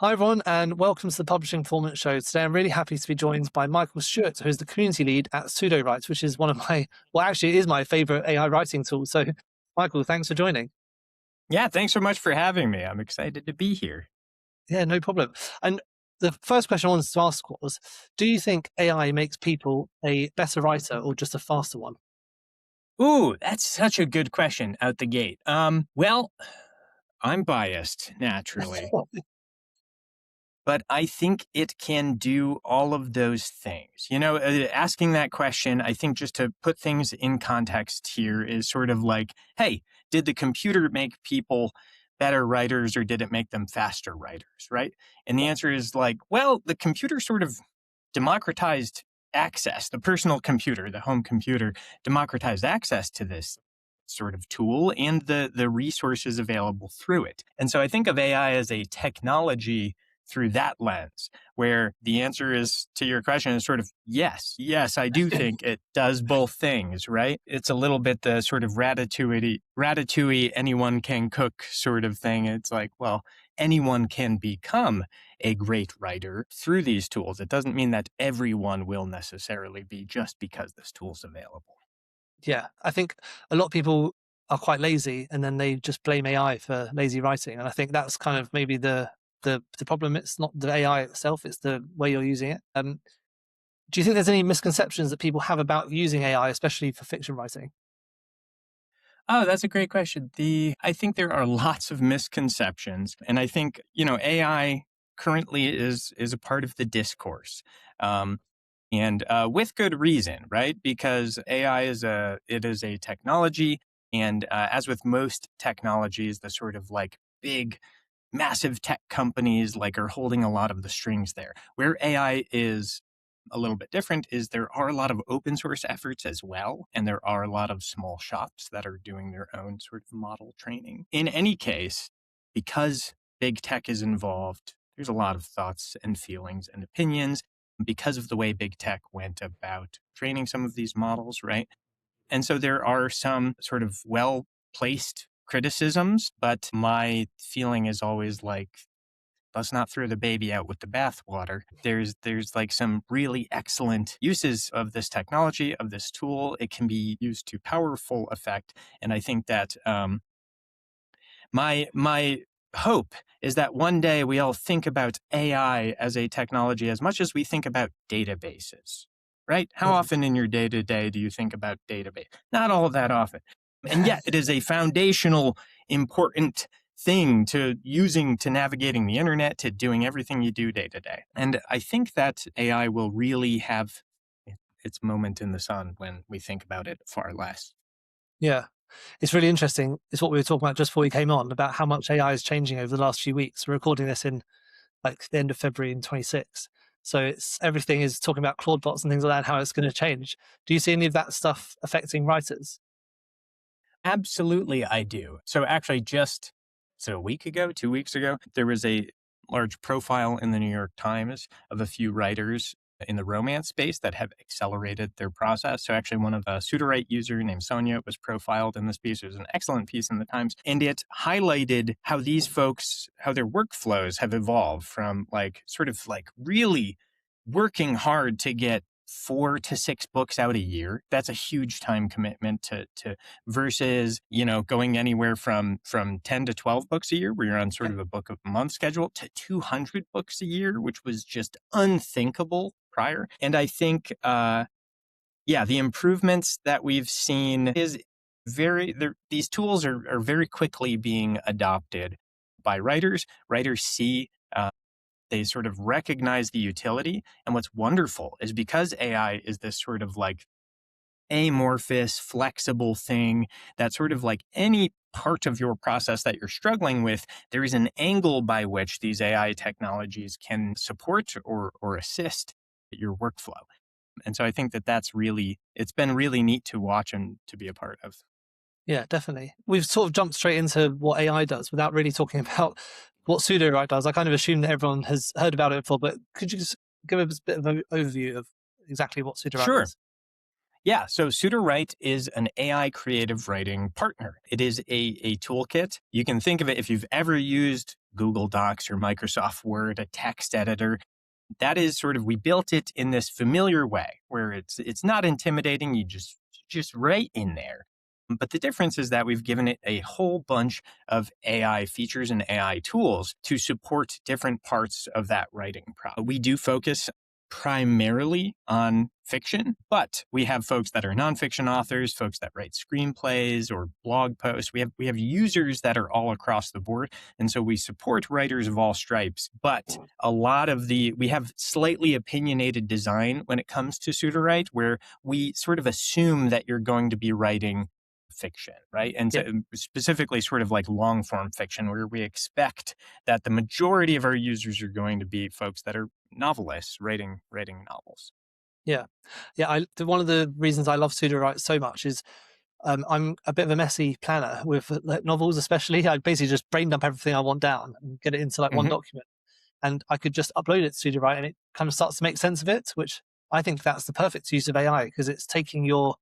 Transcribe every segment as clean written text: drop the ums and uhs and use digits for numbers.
Hi, everyone, and welcome to the Publishing Performance Show. Today, I'm really happy to be joined by Michael Stewart, who is the community lead at Sudowrite, which is one of my, well, actually, it is my favorite AI writing tool. So, Michael, thanks for joining. Yeah, thanks so much for having me. I'm excited to be here. Yeah, no problem. And the first question I wanted to ask was, do you think AI makes people a better writer or just a faster one? Ooh, that's such a good question out the gate. Well, I'm biased naturally, but I think it can do all of those things. Asking that question, I think just to put things in context here is sort of like, hey, did the computer make people better writers or did it make them faster writers, right? And the answer is like, well, the computer sort of democratized access, the personal computer, the home computer, democratized access to this sort of tool and the resources available through it. And so I think of AI as a technology through that lens, where the answer is to your question is sort of yes, I do think it does both things, right? It's a little bit the sort of ratatouille, anyone can cook sort of thing. It's like, well, anyone can become a great writer through these tools. It doesn't mean that everyone will necessarily be just because this tool's available. Yeah, I think a lot of people are quite lazy and then they just blame AI for lazy writing. And I think that's kind of maybe the problem. It's not the AI itself, it's the way you're using it. Do you think there's any misconceptions that people have about using AI, especially for fiction writing? Oh, that's a great question. I think there are lots of misconceptions, and I think AI currently is a part of the discourse, and with good reason, right? Because AI is a technology, and as with most technologies, the sort of like big massive tech companies like are holding a lot of the strings there. Where AI is a little bit different is there are a lot of open source efforts as well, and there are a lot of small shops that are doing their own sort of model training. In any case, because big tech is involved, there's a lot of thoughts and feelings and opinions because of the way big tech went about training some of these models, right? And so there are some sort of well placed criticisms, but my feeling is always like, let's not throw the baby out with the bathwater. There's like some really excellent uses of this technology, of this tool. It can be used to powerful effect. And I think that my hope is that one day we all think about AI as a technology as much as we think about databases, right? How Mhm. often in your day to day do you think about database? Not all that often. And yet it is a foundational, important thing to using to navigating the internet, to doing everything you do day to day. And I think that AI will really have its moment in the sun when we think about it far less. Yeah, it's really interesting. It's what we were talking about just before we came on about how much AI is changing over the last few weeks. We're recording this in like the end of February in 26. So it's everything is talking about Claude bots and things like that, and how it's going to change. Do you see any of that stuff affecting writers? Absolutely, I do. So actually, a week ago, 2 weeks ago, there was a large profile in the New York Times of a few writers in the romance space that have accelerated their process. So actually, one of a Sudowrite user named Sonia was profiled in this piece. It was an excellent piece in the Times, and it highlighted how these folks, how their workflows have evolved from like sort of like really working hard to get 4 to 6 books out a year. That's a huge time commitment to versus, going anywhere from 10 to 12 books a year, where you're on sort of a book a month schedule, to 200 books a year, which was just unthinkable prior. And I think, the improvements that we've seen is these tools are very quickly being adopted by writers. Writers see they sort of recognize the utility. And what's wonderful is because AI is this sort of like amorphous, flexible thing that sort of like any part of your process that you're struggling with, there is an angle by which these AI technologies can support or assist your workflow. And so I think that it's been really neat to watch and to be a part of. Yeah, definitely. We've sort of jumped straight into what AI does without really talking about what Sudowrite does. I kind of assume that everyone has heard about it before, but could you just give us a bit of an overview of exactly what Sudowrite Sure. is? Yeah, so Sudowrite is an AI creative writing partner. It is a toolkit. You can think of it if you've ever used Google Docs or Microsoft Word, a text editor. That is sort of, we built it in this familiar way where it's not intimidating. You just write in there. But the difference is that we've given it a whole bunch of AI features and AI tools to support different parts of that writing process. We do focus primarily on fiction, but we have folks that are nonfiction authors, folks that write screenplays or blog posts. We have users that are all across the board. And so we support writers of all stripes, but a lot of we have slightly opinionated design when it comes to Sudowrite, where we sort of assume that you're going to be writing fiction, right? And so specifically sort of like long form fiction, where we expect that the majority of our users are going to be folks that are novelists writing novels. Yeah. One of the reasons I love Sudowrite so much is I'm a bit of a messy planner with novels, especially. I basically just brain dump everything I want down and get it into like one document, and I could just upload it to Sudowrite, and it kind of starts to make sense of it, which I think that's the perfect use of AI, because it's taking your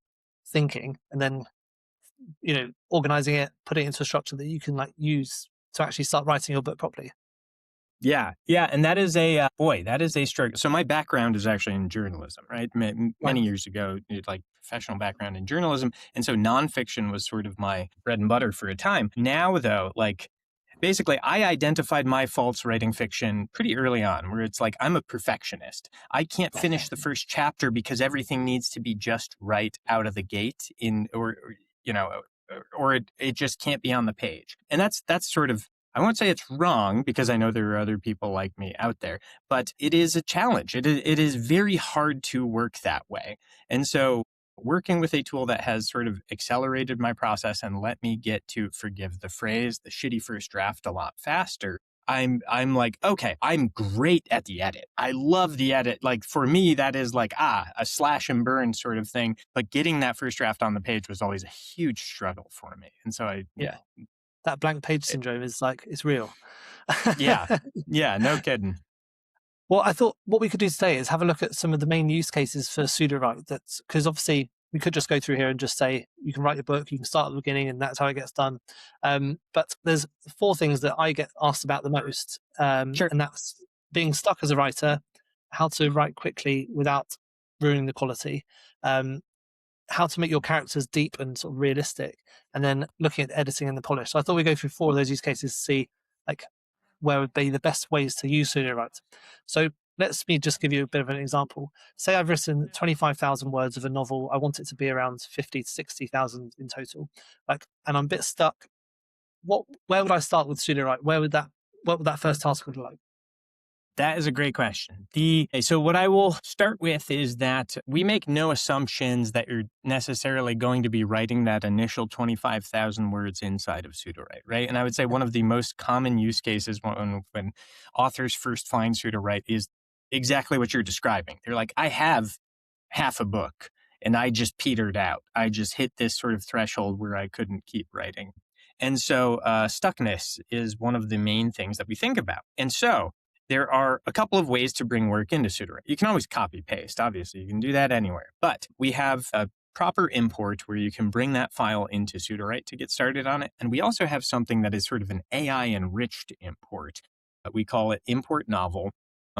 thinking and then organizing it, putting it into a structure that you can like use to actually start writing your book properly. Yeah. And that is that is a struggle. So my background is actually in journalism, right? Many years ago, like professional background in journalism. And so nonfiction was sort of my bread and butter for a time. Now though, like basically I identified my faults writing fiction pretty early on, where it's like, I'm a perfectionist. I can't finish the first chapter because everything needs to be just right out of the gate or it just can't be on the page. And that's sort of, I won't say it's wrong, because I know there are other people like me out there, but it is a challenge. It is very hard to work that way. And so working with a tool that has sort of accelerated my process and let me get to, forgive the phrase, the shitty first draft a lot faster, I'm like, okay, I'm great at the edit. I love the edit. Like for me, that is like, a slash and burn sort of thing. But getting that first draft on the page was always a huge struggle for me. And so that blank page syndrome is like, it's real. Yeah, no kidding. Well, I thought what we could do today is have a look at some of the main use cases for Sudowrite. That's because obviously we could just go through here and just say, you can write your book, you can start at the beginning, and that's how it gets done. But there's 4 things that I get asked about the most. Sure. And that's being stuck as a writer, how to write quickly without ruining the quality, how to make your characters deep and sort of realistic, and then looking at the editing and the polish. So I thought we'd go through 4 of those use cases to see like where would be the best ways to use Sudowrite. So let me just give you a bit of an example. Say I've written 25,000 words of a novel. I want it to be around 50 to 60,000 in total. And I'm a bit stuck. Where would I start with Sudowrite? What would that first task look like? That is a great question. So what I will start with is that we make no assumptions that you're necessarily going to be writing that initial 25,000 words inside of Sudowrite, right? And I would say one of the most common use cases when authors first find Sudowrite is exactly what you're describing. They're like, I have half a book and I just petered out. I just hit this sort of threshold where I couldn't keep writing. And so stuckness is one of the main things that we think about. And so there are a couple of ways to bring work into Sudowrite. You can always copy paste, obviously. You can do that anywhere. But we have a proper import where you can bring that file into Sudowrite to get started on it. And we also have something that is sort of an AI enriched import. We call it import novel.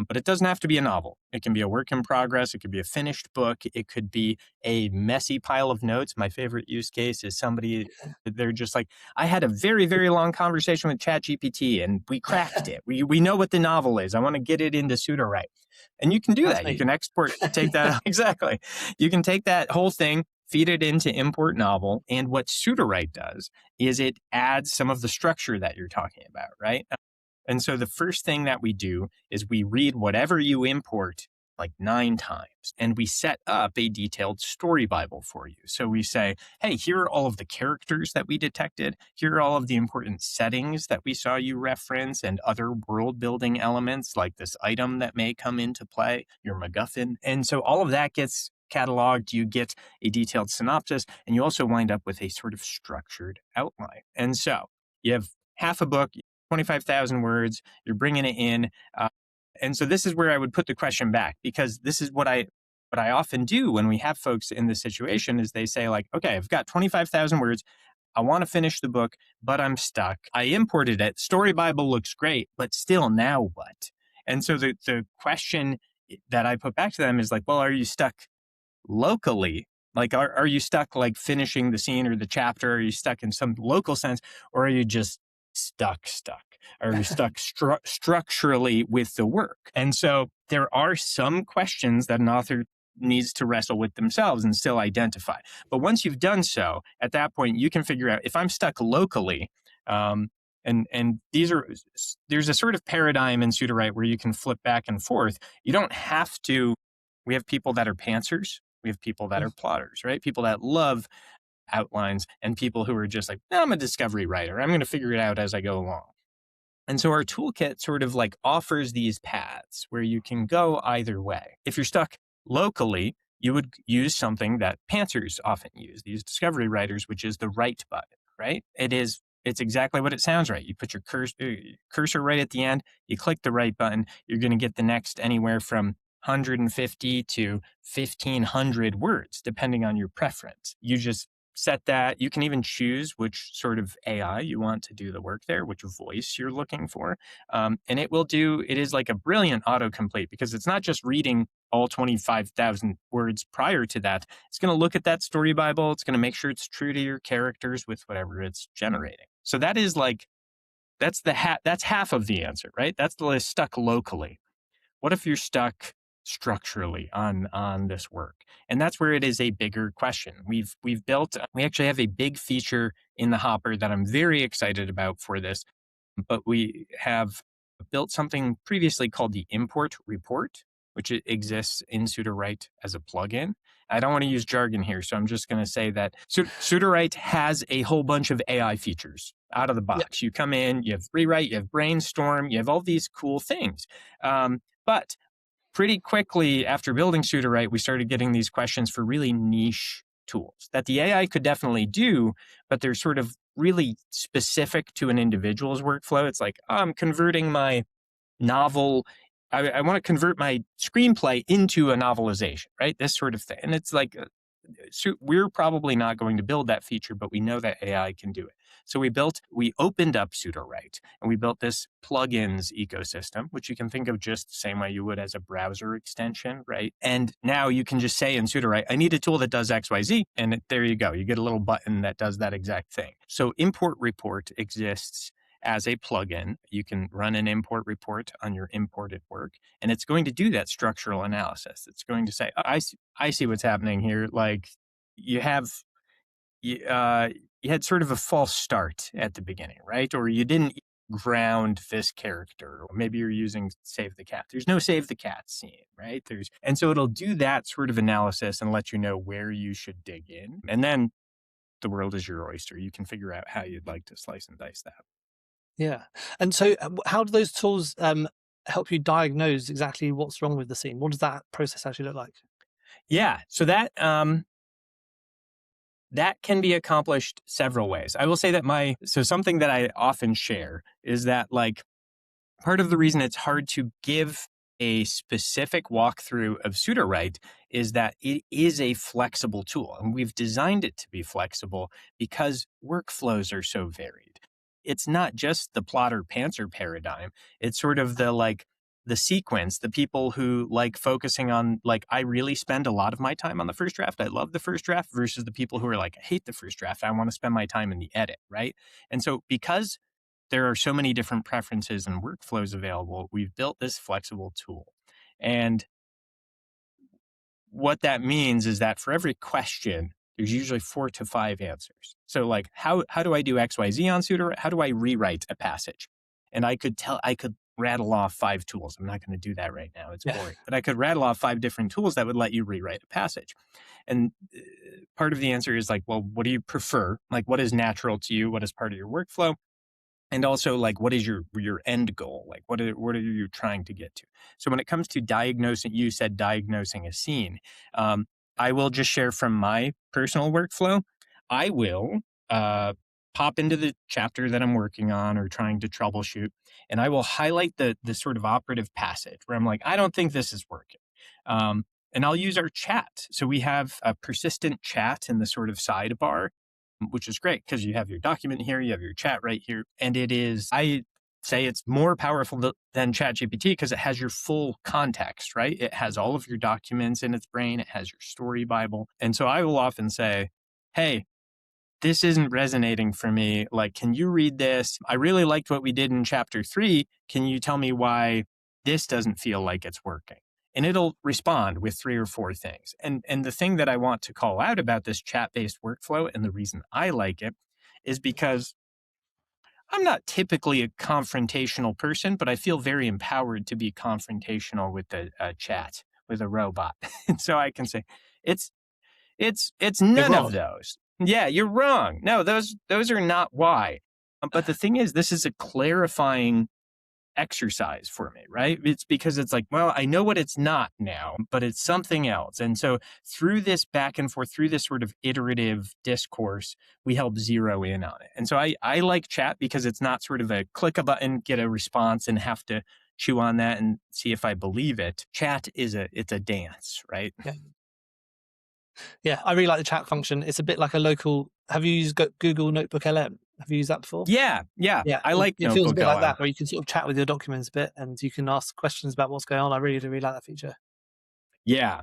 But it doesn't have to be a novel. It can be a work in progress. It could be a finished book. It could be a messy pile of notes. My favorite use case is they're just like, I had a very, very long conversation with ChatGPT and we cracked it. We know what the novel is. I want to get it into Sudowrite. And you can do that. You can export, take that. Exactly. You can take that whole thing, feed it into import novel. And what Sudowrite does is it adds some of the structure that you're talking about, right? And so the first thing that we do is we read whatever you import like 9 times, and we set up a detailed story Bible for you. So we say, hey, here are all of the characters that we detected. Here are all of the important settings that we saw you reference and other world building elements like this item that may come into play, your MacGuffin. And so all of that gets cataloged. You get a detailed synopsis, and you also wind up with a sort of structured outline. And so you have half a book, 25,000 words, you're bringing it in. And so this is where I would put the question back, because this is what I often do when we have folks in this situation is they say like, okay, I've got 25,000 words. I want to finish the book, but I'm stuck. I imported it. Story Bible looks great, but still, now what? And so the question that I put back to them is like, well, are you stuck locally? Like, are you stuck like finishing the scene or the chapter? Are you stuck in some local sense, or are you just stuck? Are you stuck structurally with the work? And so there are some questions that an author needs to wrestle with themselves and still identify. But once you've done so, at that point, you can figure out if I'm stuck locally. And there's a sort of paradigm in Sudowrite where you can flip back and forth. You don't have to. We have people that are pantsers. We have people that are plotters, right? People that love outlines and people who are just like, no, I'm a discovery writer. I'm going to figure it out as I go along. And so our toolkit sort of like offers these paths where you can go either way. If you're stuck locally, you would use something that pantsers often use, these discovery writers, which is the write button, right? It's exactly what it sounds right. You put your cursor right at the end, you click the right button, you're going to get the next anywhere from 150 to 1,500 words, depending on your preference. You just set that. You can even choose which sort of AI you want to do the work there, which voice you're looking for. And it is like a brilliant autocomplete because it's not just reading all 25,000 words prior to that. It's going to look at that story Bible. It's going to make sure it's true to your characters with whatever it's generating. So that is like, that's half of the answer, right? That's the list stuck locally. What if you're stuck structurally on this work? And that's where it is a bigger question. We actually have a big feature in the hopper that I'm very excited about for this, but we have built something previously called the import report, which exists in Sudowrite as a plugin. I don't want to use jargon here, so I'm just going to say that Sudowrite has a whole bunch of AI features out of the box. You come in, you have rewrite, you have brainstorm, you have all these cool things. But pretty quickly after building Sudowrite, we started getting these questions for really niche tools that the AI could definitely do, but they're sort of really specific to an individual's workflow. It's like, oh, I'm converting my novel. I want to convert my screenplay into a novelization, right? This sort of thing. And it's like, so we're probably not going to build that feature, but we know that AI can do it. So we opened up Sudowrite and we built this plugins ecosystem, which you can think of just the same way you would as a browser extension, right? And now you can just say in Sudowrite, I need a tool that does XYZ. And there you go. You get a little button that does that exact thing. So import report exists as a plugin. You can run an import report on your imported work, and it's going to do that structural analysis. It's going to say, I see what's happening here. Like you had sort of a false start at the beginning, right? Or you didn't ground this character, or maybe you're using save the cat. There's no save the cat scene, right? And so it'll do that sort of analysis and let you know where you should dig in. And then the world is your oyster. You can figure out how you'd like to slice and dice that. Yeah. And so how do those tools help you diagnose exactly what's wrong with the scene? What does that process actually look like? Yeah. So that can be accomplished several ways. I will say that something that I often share is that like part of the reason it's hard to give a specific walkthrough of Sudowrite is that it is a flexible tool, and we've designed it to be flexible because workflows are so varied. It's not just the plotter pantser paradigm. It's sort of the sequence, the people who like focusing on, like, I really spend a lot of my time on the first draft. I love the first draft, versus the people who are like, I hate the first draft. I want to spend my time in the edit, right? And so because there are so many different preferences and workflows available, we've built this flexible tool. And what that means is that for every question, there's usually 4 to 5 answers. So like, how do I do XYZ on Sudowrite? How do I rewrite a passage? And I could rattle off 5 tools. I'm not going to do that right now. It's boring. But I could rattle off 5 different tools that would let you rewrite a passage. And part of the answer is like, well, what do you prefer? Like, what is natural to you? What is part of your workflow? And also, like, what is your end goal? Like, what are you trying to get to? So when it comes to diagnosing, you said diagnosing a scene. I will just share from my personal workflow. I will pop into the chapter that I'm working on or trying to troubleshoot, and I will highlight the sort of operative passage where I'm like, I don't think this is working. And I'll use our chat. So we have a persistent chat in the sort of sidebar. which is great because you have your document here, you have your chat right here. And it is, I say it's more powerful than ChatGPT because it has your full context, right? It has all of your documents in its brain. It has your story Bible. And so I will often say, hey, this isn't resonating for me. Like, can you read this? I really liked what we did in chapter 3. Can you tell me why this doesn't feel like it's working? And it'll respond with 3 or 4 things. And the thing that I want to call out about this chat-based workflow, and the reason I like it, is because I'm not typically a confrontational person, but I feel very empowered to be confrontational with a chat, with a robot. And so I can say, it's You're none of wrong. those. Yeah, you're wrong. No, those are not why. But the thing is, this is a clarifying exercise for me, right? It's because it's like, well, I know what it's not now, but it's something else. And so through this back and forth, through this sort of iterative discourse, we help zero in on it. And so I like chat because it's not sort of a click a button, get a response, and have to chew on that and see if I believe it. Chat it's a dance, right? Yeah. Yeah, I really like the chat function. It's a bit like a local. Have you used Google Notebook LM? Have you used that before? Yeah. Yeah, I like it feels a Notebook bit like LM. that, where you can sort of chat with your documents a bit, and you can ask questions about what's going on. I really like that feature. Yeah.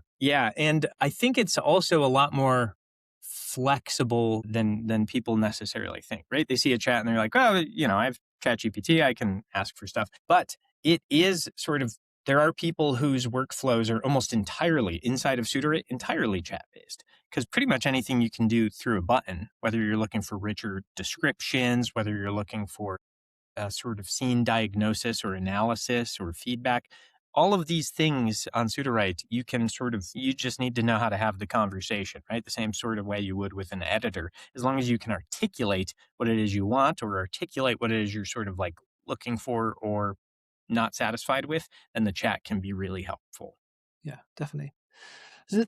And I think it's also a lot more flexible than people necessarily think, right? They see a chat and they're like, oh, I have ChatGPT, I can ask for stuff. But it is sort of, there are people whose workflows are almost entirely inside of Sudowrite, entirely chat-based. Because pretty much anything you can do through a button, whether you're looking for richer descriptions, whether you're looking for a sort of scene diagnosis or analysis or feedback, all of these things on Sudowrite, you just need to know how to have the conversation, right? The same sort of way you would with an editor. As long as you can articulate what it is you want or articulate what it is you're sort of like looking for or not satisfied with, then the chat can be really helpful. Yeah, definitely.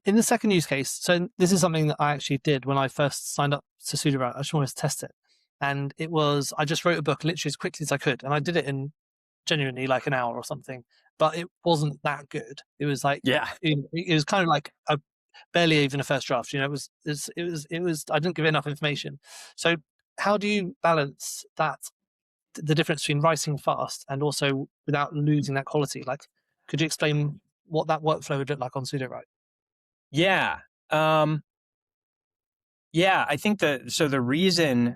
In the second use case, so this is something that I actually did when I first signed up to Sudowrite. I just wanted to test it. And it was, I just wrote a book literally as quickly as I could. And I did it in genuinely like an hour or something, but it wasn't that good. It was like, Yeah. it was kind of like a barely even a first draft. It was, I didn't give it enough information. So how do you balance that, the difference between writing fast and also without losing that quality? Like, could you explain what that workflow would look like on Sudowrite? Yeah. Um, yeah, I think the reason,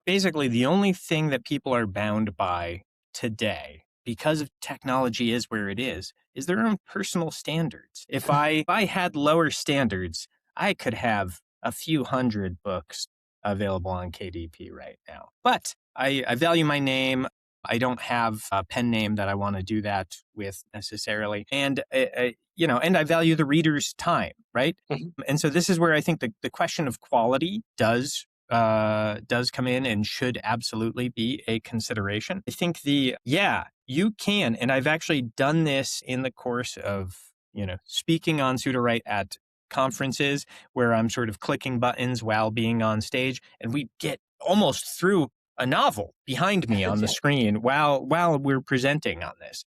basically the only thing that people are bound by today, because of technology is where it is their own personal standards. If I had lower standards, I could have a few hundred books available on KDP right now. But I value my name. I don't have a pen name that I want to do that with necessarily. And, and I value the reader's time, right? Mhm. And so this is where I think the question of quality does come in and should absolutely be a consideration. I think you can, and I've actually done this in the course of, speaking on Sudowrite at conferences where I'm sort of clicking buttons while being on stage, and we get almost through a novel behind me on the Yeah. screen while we're presenting on this.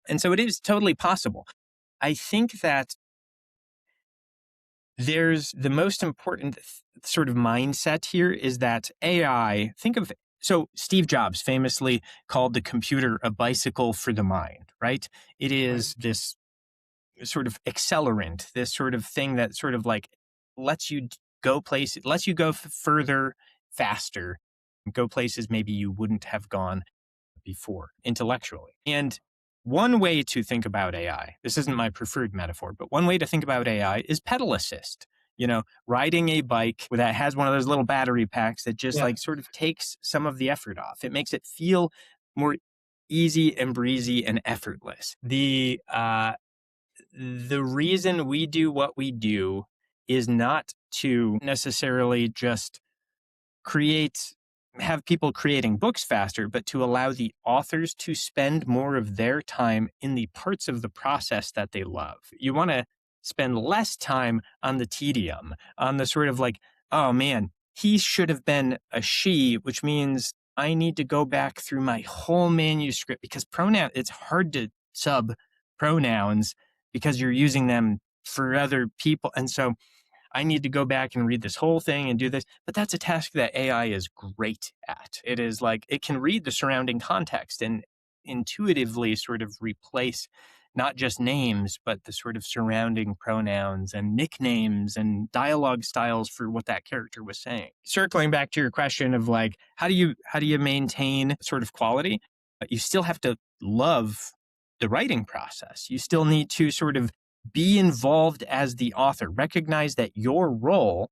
And so it is totally possible. I think that there's the most important sort of mindset here is that AI, so Steve Jobs famously called the computer a bicycle for the mind, right? It is this sort of accelerant, this sort of thing that sort of like lets you lets you go further, faster, go places maybe you wouldn't have gone before intellectually. And one way to think about AI, this isn't my preferred metaphor, but one way to think about AI is pedal assist. Riding a bike that has one of those little battery packs that just Yeah. like sort of takes some of the effort off. It makes it feel more easy and breezy and effortless. The reason we do what we do is not to necessarily just have people creating books faster, but to allow the authors to spend more of their time in the parts of the process that they love. You want to spend less time on the tedium, on the sort of like, oh man, he should have been a she, which means I need to go back through my whole manuscript because it's hard to sub pronouns because you're using them for other people. And so I need to go back and read this whole thing and do this. But that's a task that AI is great at. It is like it can read the surrounding context and intuitively sort of replace not just names, but the sort of surrounding pronouns and nicknames and dialogue styles for what that character was saying. Circling back to your question of like, how do you maintain sort of quality? You still have to love the writing process. You still need to sort of be involved as the author, recognize that your role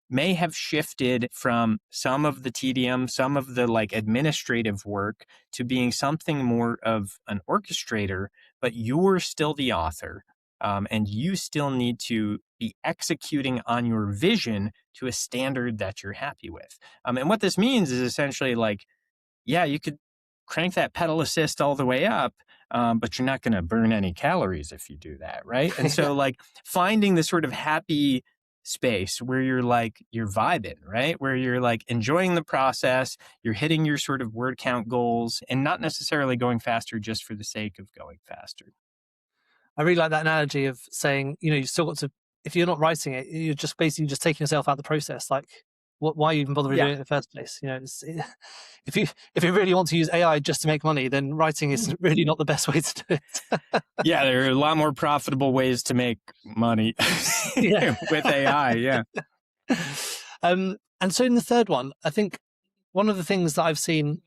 may have shifted from some of the tedium, some of the like administrative work to being something more of an orchestrator, but you're still the author. And you still need to be executing on your vision to a standard that you're happy with. And what this means is essentially like, yeah, you could crank that pedal assist all the way up, but you're not going to burn any calories if you do that, right? And so, like, finding this sort of happy space where you're like, you're vibing, right? Where you're like enjoying the process, you're hitting your sort of word count goals and not necessarily going faster just for the sake of going faster. I really like that analogy of saying, you still got to, if you're not writing it, you're just basically just taking yourself out of the process. Like, why even bother doing it in the first place? If you really want to use AI just to make money, then writing is really not the best way to do it. Yeah, there are a lot more profitable ways to make money with AI. Yeah. And so in the third one, I think one of the things that I've seen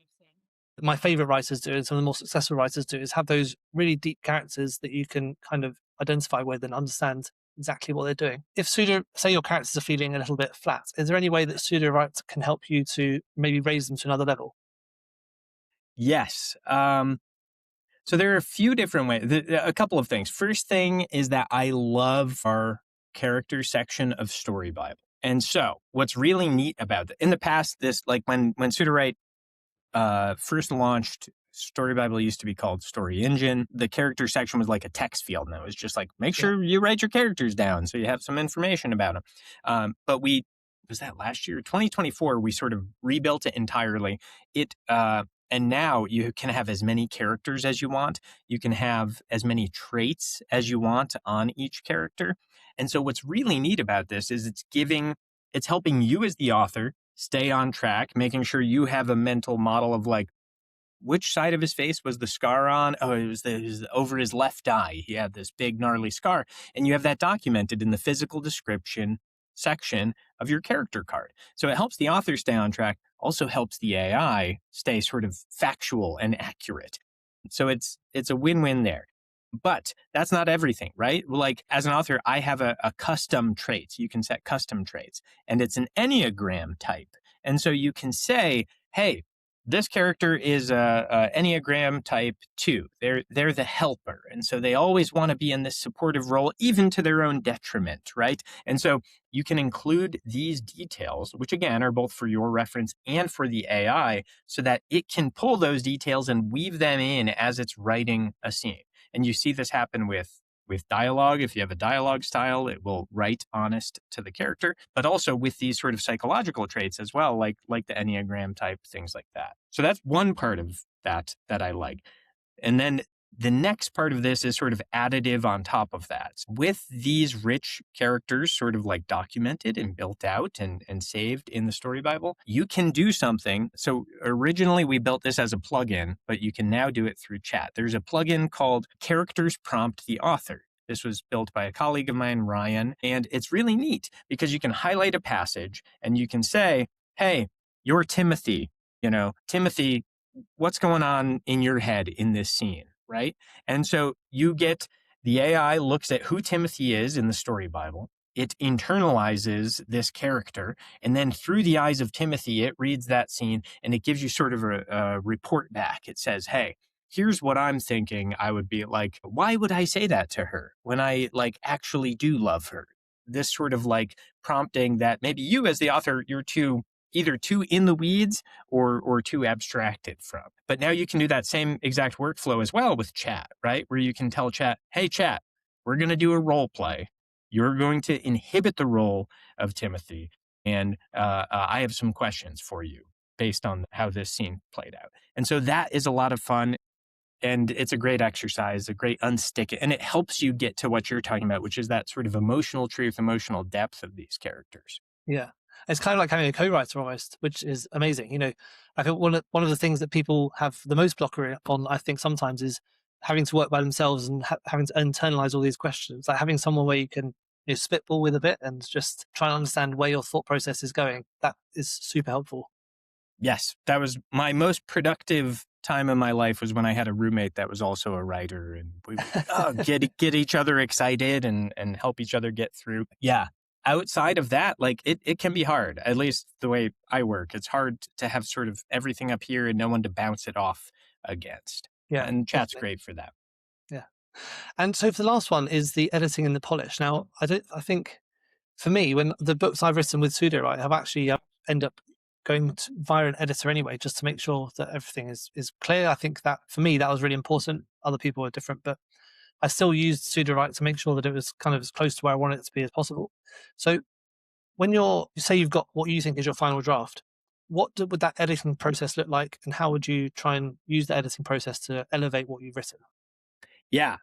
my favorite writers do and some of the more successful writers do is have those really deep characters that you can kind of identify with and understand exactly what they're doing. If say your characters are feeling a little bit flat, is there any way that Sudowrite can help you to maybe raise them to another level? Yes. So there are a few different ways, a couple of things. First thing is that I love our character section of Story Bible. And so what's really neat about it, in the past, this like when Sudowrite first launched, Story Bible used to be called Story Engine. The character section was like a text field. And it was just like, make sure you write your characters down so you have some information about them. But was that last year? 2024, we sort of rebuilt it entirely. And now you can have as many characters as you want. You can have as many traits as you want on each character. And so what's really neat about this is it's helping you as the author stay on track, making sure you have a mental model of like, which side of his face was the scar on? Oh, it was over his left eye. He had this big gnarly scar. And you have that documented in the physical description section of your character card. So it helps the author stay on track, also helps the AI stay sort of factual and accurate. So it's a win-win there. But that's not everything, right? Like as an author, I have a custom trait. You can set custom traits and it's an Enneagram type. And so you can say, hey, this character is a Enneagram type 2. They're the helper. And so they always want to be in this supportive role, even to their own detriment, right? And so you can include these details, which again are both for your reference and for the AI, so that it can pull those details and weave them in as it's writing a scene. And you see this happen with dialogue. If you have a dialogue style, it will write honest to the character, but also with these sort of psychological traits as well, like the Enneagram type, things like that. So that's one part of that I like. And then the next part of this is sort of additive on top of that. With these rich characters sort of like documented and built out and saved in the Story Bible, you can do something. So originally we built this as a plugin, but you can now do it through chat. There's a plugin called Characters Prompt the Author. This was built by a colleague of mine, Ryan, and it's really neat because you can highlight a passage and you can say, hey, you're Timothy, Timothy, what's going on in your head in this scene? Right? And so the AI looks at who Timothy is in the Story Bible. It internalizes this character. And then through the eyes of Timothy, it reads that scene and it gives you sort of a report back. It says, hey, here's what I'm thinking. I would be like, why would I say that to her when I like actually do love her? This sort of like prompting that maybe you as the author, you're either too in the weeds or too abstracted from. But now you can do that same exact workflow as well with chat, right? Where you can tell chat, hey, chat, we're going to do a role play. You're going to inhibit the role of Timothy. And I have some questions for you based on how this scene played out. And so that is a lot of fun. And it's a great exercise, a great unstick it. And it helps you get to what you're talking about, which is that sort of emotional truth, emotional depth of these characters. Yeah. It's kind of like having a co-writer almost, which is amazing. I think one of the things that people have the most blocker upon, I think sometimes, is having to work by themselves and having to internalize all these questions. Like having someone where you can spitball with a bit and just try and understand where your thought process is going. That is super helpful. Yes, that was my most productive time in my life, was when I had a roommate that was also a writer, and we would get each other excited and help each other get through. Yeah. Outside of that, like it can be hard, at least the way I work. It's hard to have sort of everything up here and no one to bounce it off against. Yeah, And chat's definitely. great for that. Yeah. And so for the last one is the editing and the polish. Now, I think for me, when the books I've written with Sudowrite have actually end up going via an editor anyway, just to make sure that everything is clear. I think that for me, that was really important. Other people are different, but I still used Sudowrite to make sure that it was kind of as close to where I wanted it to be as possible. So when you say you've got what you think is your final draft, would that editing process look like, and how would you try and use the editing process to elevate what you've written? Yeah.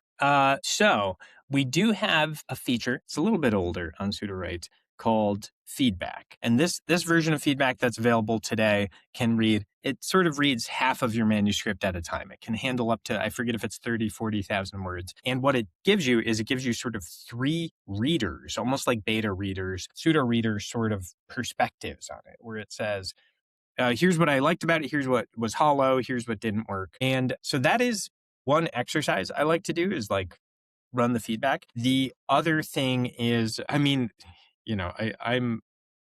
So we do have a feature. It's a little bit older on Sudowrite, called feedback. And this version of feedback that's available today can read, it sort of reads half of your manuscript at a time. It can handle up to, I forget if it's 30, 40,000 words. And what it gives you is it gives you sort of three readers, almost like beta readers, pseudo readers sort of perspectives on it, where it says, here's what I liked about it. Here's what was hollow. Here's what didn't work. And so that is one exercise I like to do, is like run the feedback. The other thing is, I mean, I'm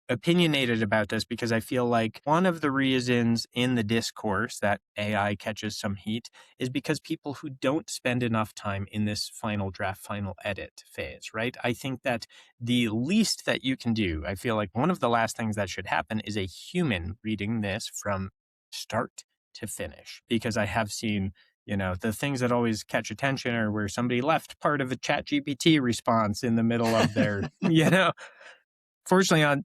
opinionated about this because I feel like one of the reasons in the discourse that AI catches some heat is because people who don't spend enough time in this final draft, final edit phase, right? I think that the least that you can do, I feel like one of the last things that should happen is a human reading this from start to finish, because I have seen, the things that always catch attention are where somebody left part of a ChatGPT response in the middle of their, fortunately on,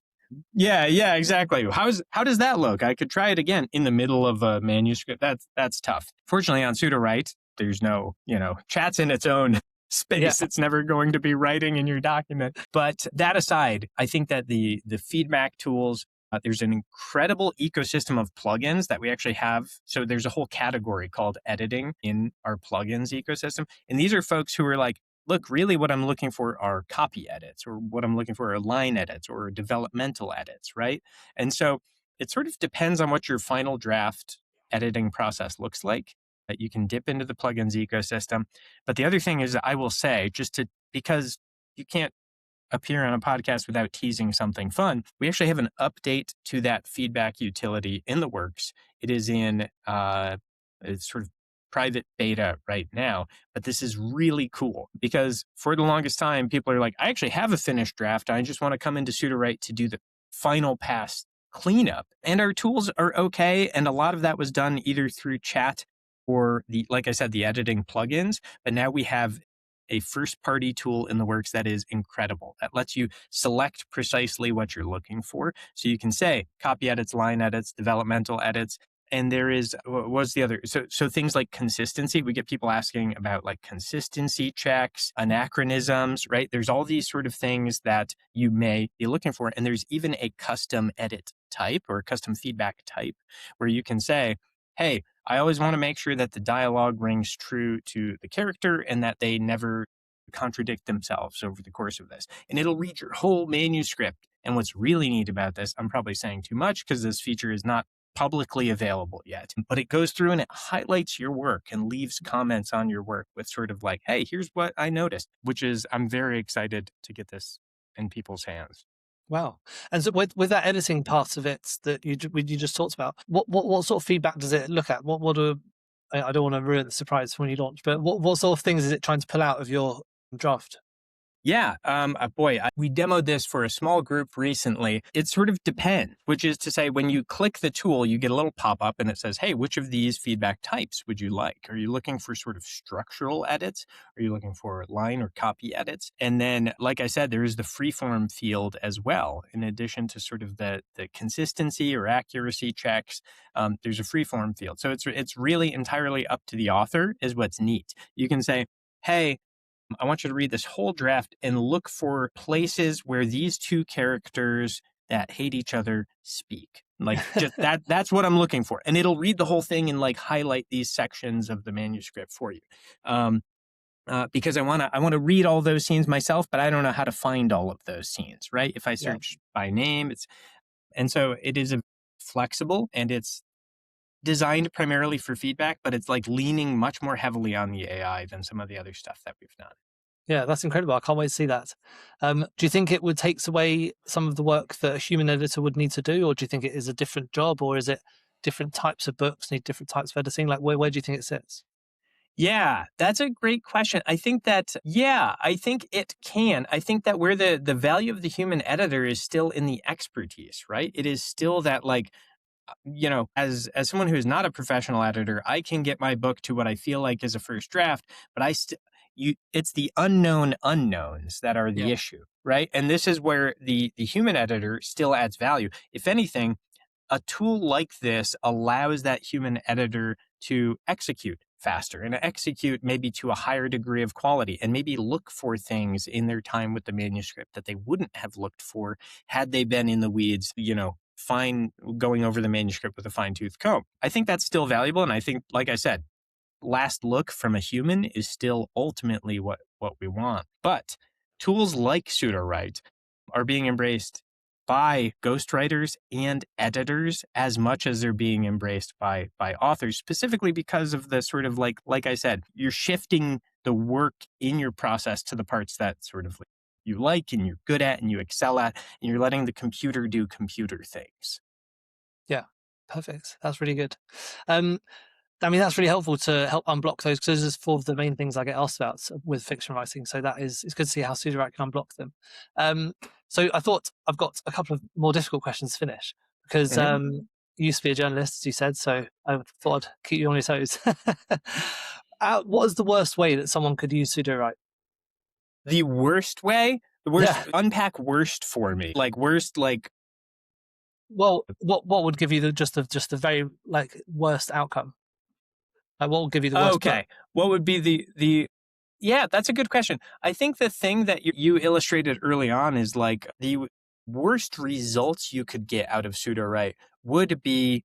yeah, exactly. How does that look? I could try it again in the middle of a manuscript. That's tough. Fortunately on Sudowrite, there's no, chat's in its own space. Yeah. It's never going to be writing in your document. But that aside, I think that the feedback tools, there's an incredible ecosystem of plugins that we actually have. So there's a whole category called editing in our plugins ecosystem. And these are folks who are like, look, really what I'm looking for are copy edits, or what I'm looking for are line edits or developmental edits, right? And so it sort of depends on what your final draft editing process looks like. That you can dip into the plugins ecosystem. But the other thing is, I will say, because you can't appear on a podcast without teasing something fun, we actually have an update to that feedback utility in the works. It is in it's sort of private beta right now, but this is really cool because for the longest time, people are like, I actually have a finished draft. I just want to come into Sudowrite to do the final pass cleanup. And our tools are okay. And a lot of that was done either through chat or like I said, the editing plugins. But now we have a first party tool in the works that is incredible, that lets you select precisely what you're looking for. So you can say copy edits, line edits, developmental edits. And there is, what's the other? So things like consistency. We get people asking about like consistency checks, anachronisms, right? There's all these sort of things that you may be looking for. And there's even a custom edit type or a custom feedback type where you can say, hey, I always want to make sure that the dialogue rings true to the character and that they never contradict themselves over the course of this. And it'll read your whole manuscript. And what's really neat about this, I'm probably saying too much because this feature is not publicly available yet, but it goes through and it highlights your work and leaves comments on your work with sort of like, hey, here's what I noticed, which is, I'm very excited to get this in people's hands. Wow. And so with that editing part of it that you just talked about, what sort of feedback does it look at? I don't want to ruin the surprise when you launch, but what sort of things is it trying to pull out of your draft? Yeah, we demoed this for a small group recently. It sort of depends, which is to say, when you click the tool, you get a little pop up and it says, hey, which of these feedback types would you like? Are you looking for sort of structural edits? Are you looking for line or copy edits? And then, like I said, there is the freeform field as well. In addition to sort of the consistency or accuracy checks, there's a freeform field. So it's really entirely up to the author, is what's neat. You can say, hey, I want you to read this whole draft and look for places where these two characters that hate each other speak. Like, just that's what I'm looking for. And it'll read the whole thing and like highlight these sections of the manuscript for you. Because I want to read all those scenes myself, but I don't know how to find all of those scenes, right? If I search by name, and so it is flexible, and it's designed primarily for feedback, but it's like leaning much more heavily on the AI than some of the other stuff that we've done. Yeah, that's incredible. I can't wait to see that. Do you think it would take away some of the work that a human editor would need to do, or do you think it is a different job, or is it different types of books need different types of editing? Like, where do you think it sits? Yeah, that's a great question. I think that, yeah, I think it can. I think that where the value of the human editor is still in the expertise, right? It is still that, like, as someone who is not a professional editor, I can get my book to what I feel like is a first draft, but it's the unknown unknowns that are Yeah. the issue, right? And this is where the human editor still adds value. If anything, a tool like this allows that human editor to execute faster and execute maybe to a higher degree of quality, and maybe look for things in their time with the manuscript that they wouldn't have looked for had they been in the weeds, going over the manuscript with a fine-tooth comb. I think that's still valuable. And I think, like I said, last look from a human is still ultimately what we want. But tools like Sudowrite are being embraced by ghostwriters and editors as much as they're being embraced by authors, specifically because of the sort of like I said, you're shifting the work in your process to the parts that sort of you like and you're good at and you excel at, and you're letting the computer do computer things. Yeah, perfect. That's really good. I mean, that's really helpful to help unblock those, because those are four of the main things I get asked about with fiction writing. So it's good to see how Sudowrite can unblock them. So I thought I've got a couple of more difficult questions to finish, because Mhm. you used to be a journalist, as you said, so I thought I'd keep you on your toes. What is the worst way that someone could use Sudowrite? The worst way, Yeah. unpack worst for me. Like worst, like, Well, what would give you just the very like worst outcome? Like, what would give you the worst book? okay, what would be yeah, that's a good question. I think the thing that you illustrated early on is like the worst results you could get out of Sudowrite would be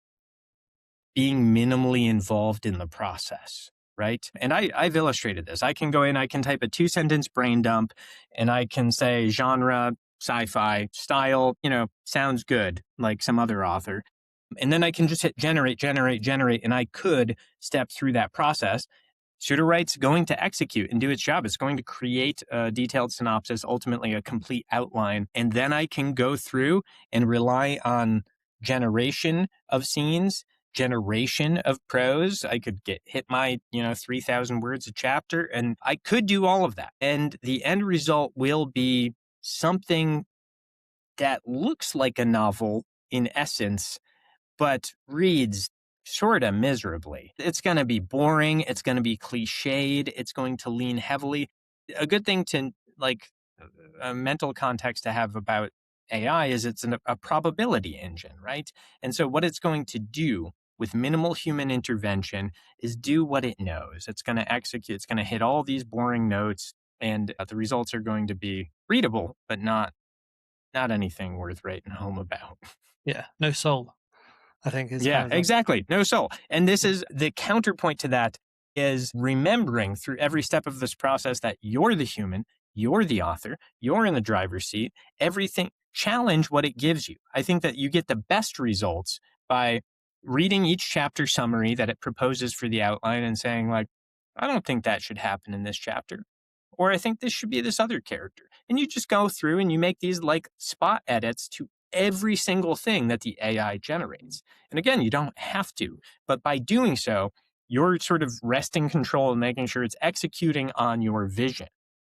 being minimally involved in the process, right? And I've illustrated this. I can go in, I can type a 2-sentence brain dump, and I can say genre, sci-fi, style, sounds good, like some other author. And then I can just hit generate, generate, generate, and I could step through that process. Sudowrite's going to execute and do its job. It's going to create a detailed synopsis, ultimately a complete outline. And then I can go through and rely on generation of scenes, generation of prose. I could hit my, 3,000 words a chapter, and I could do all of that. And the end result will be something that looks like a novel in essence, but reads sort of miserably. It's going to be boring. It's going to be cliched. It's going to lean heavily. A good thing to a mental context to have about AI is it's a probability engine, right? And so what it's going to do with minimal human intervention is do what it knows. It's going to execute. It's going to hit all these boring notes, and the results are going to be readable, but not anything worth writing home about. Yeah, no soul, I think, is kind Yeah, of the exactly. No soul. And this is the counterpoint to that, is remembering through every step of this process that you're the human, you're the author, you're in the driver's seat, everything, challenge what it gives you. I think that you get the best results by reading each chapter summary that it proposes for the outline and saying, like, I don't think that should happen in this chapter. Or I think this should be this other character. And you just go through and you make these like spot edits to every single thing that the AI generates. And again, you don't have to, but by doing so, you're sort of resting control and making sure it's executing on your vision.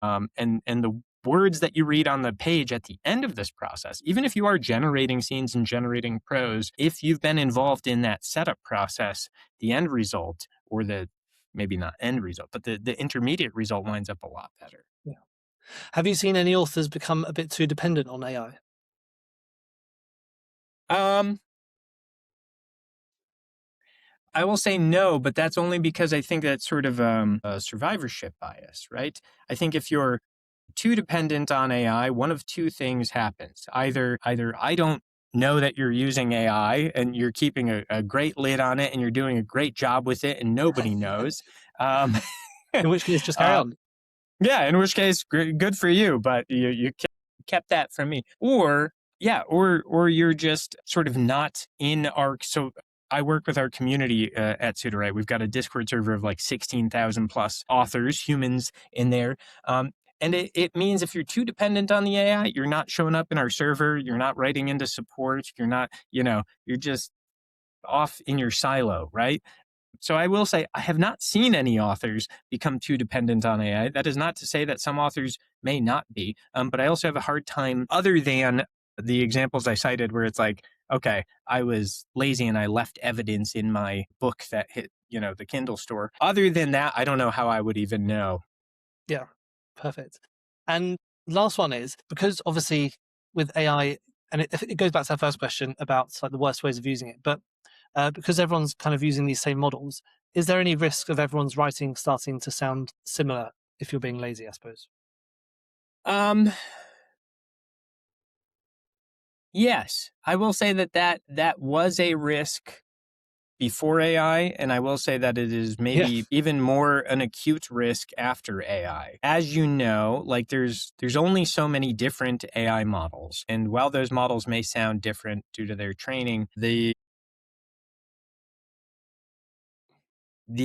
And the words that you read on the page at the end of this process, even if you are generating scenes and generating prose, if you've been involved in that setup process, the end result, or the maybe not end result, but the intermediate result winds up a lot better. Yeah. Have you seen any authors become a bit too dependent on AI? Um, I will say no, but that's only because I think that's sort of a survivorship bias, right? I think if you're too dependent on AI, one of two things happens. Either I don't know that you're using AI and you're keeping a great lid on it and you're doing a great job with it and nobody knows. Um, In which case, just carry uh, on. yeah, in which case, good for you, but you kept that from me. Or yeah, or you're just sort of not in our. So I work with our community at Sudowrite. We've got a Discord server of like 16,000 plus authors, humans in there. And it means if you're too dependent on the AI, you're not showing up in our server, you're not writing into support, you're not, you're just off in your silo, right? So I will say I have not seen any authors become too dependent on AI. That is not to say that some authors may not be, but I also have a hard time, other than the examples I cited where it's like, okay, I was lazy and I left evidence in my book that hit, the Kindle store. Other than that, I don't know how I would even know. Yeah, perfect. And last one is, because obviously with AI, and it goes back to our first question about like the worst ways of using it, but because everyone's kind of using these same models, is there any risk of everyone's writing starting to sound similar if you're being lazy, I suppose? Um, yes, I will say that was a risk before AI, and I will say that it is Yeah. maybe even more an acute risk after AI. As you know, like there's only so many different AI models, and while those models may sound different due to their training, the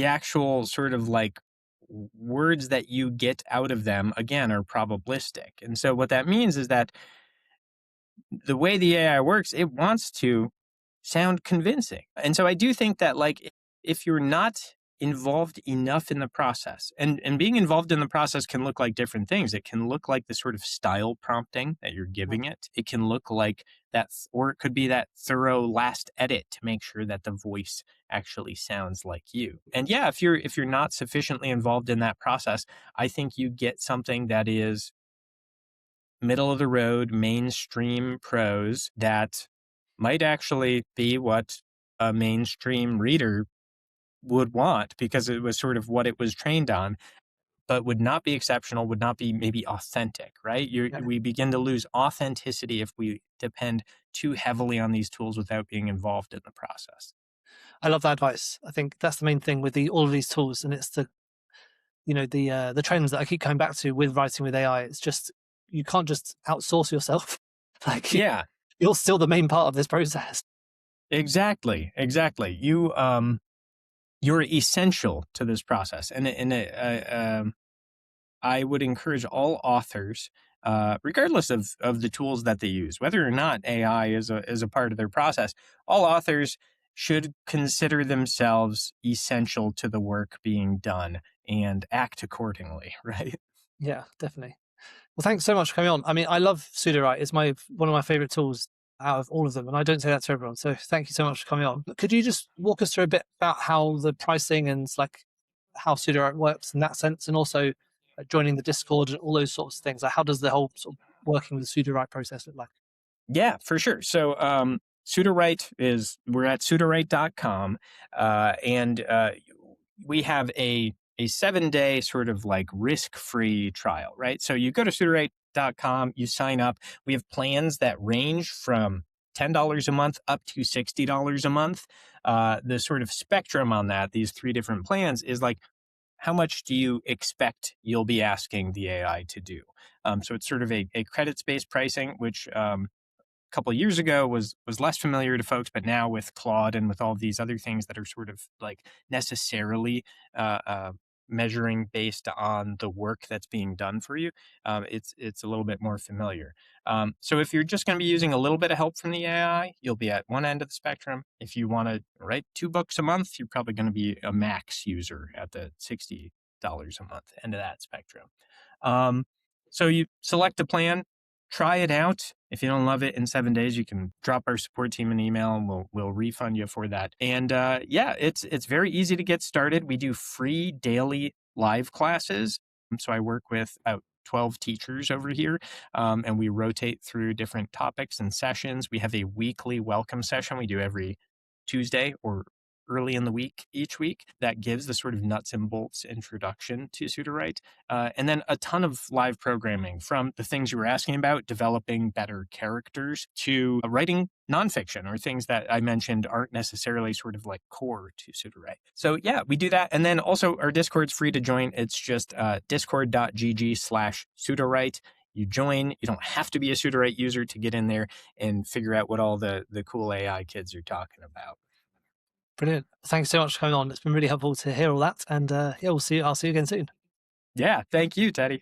actual sort of like words that you get out of them again are probabilistic. And so what that means is that the way the AI works, it wants to sound convincing. And so I do think that like if you're not involved enough in the process, and being involved in the process can look like different things. It can look like the sort of style prompting that you're giving it. It can look like that, or it could be that thorough last edit to make sure that the voice actually sounds like you. And yeah, if you're not sufficiently involved in that process, I think you get something that is middle of the road, mainstream prose that might actually be what a mainstream reader would want because it was sort of what it was trained on, but would not be exceptional, would not be maybe authentic, right? Yeah. We begin to lose authenticity if we depend too heavily on these tools without being involved in the process. I love that advice. I think that's the main thing with all of these tools, and it's the trends that I keep coming back to with writing with AI. It's just you can't just outsource yourself. like you, Yeah, you're still the main part of this process. exactly. You're essential to this process, and I would encourage all authors, regardless of the tools that they use, whether or not AI is a part of their process, all authors should consider themselves essential to the work being done and act accordingly, right? Yeah, definitely. Well, thanks so much for coming on. I mean, I love Sudowrite. It's one of my favorite tools out of all of them, and I don't say that to everyone. So thank you so much for coming on. Could you just walk us through a bit about how the pricing and like how Sudowrite works in that sense, and also joining the Discord and all those sorts of things? Like, how does the whole sort of working with the Sudowrite process look like? Yeah, for sure. So, Sudowrite we're at sudowrite.com, and we have a 7-day sort of like risk-free trial, right? So you go to sudowrite.com, you sign up. We have plans that range from $10 a month up to $60 a month. The sort of spectrum on that, these three different plans, is like how much do you expect you'll be asking the AI to do? So it's sort of a credits-based pricing, which couple of years ago was less familiar to folks, but now with Claude and with all these other things that are sort of like necessarily uh, uh, measuring based on the work that's being done for you, it's a little bit more familiar. So if you're just going to be using a little bit of help from the AI, you'll be at one end of the spectrum. If you want to write 2 books a month, you're probably going to be a max user at the $60 a month end of that spectrum. Um, So you select a plan, try it out. If you don't love it in 7 days, you can drop our support team an email and we'll refund you for that. And yeah, it's very easy to get started. We do free daily live classes. So I work with about 12 teachers over here, and we rotate through different topics and sessions. We have a weekly welcome session we do every Tuesday or early in the week each week that gives the sort of nuts and bolts introduction to Sudowrite. And then a ton of live programming, from the things you were asking about, developing better characters, to writing nonfiction or things that I mentioned aren't necessarily sort of like core to Sudowrite. So yeah, we do that. And then also our Discord's free to join. It's just discord.gg/Sudowrite. You join. You don't have to be a Sudowrite user to get in there and figure out what all the cool AI kids are talking about. Brilliant. Thanks so much for coming on. It's been really helpful to hear all that. And yeah, I'll see you again soon. Yeah, thank you, Teddy.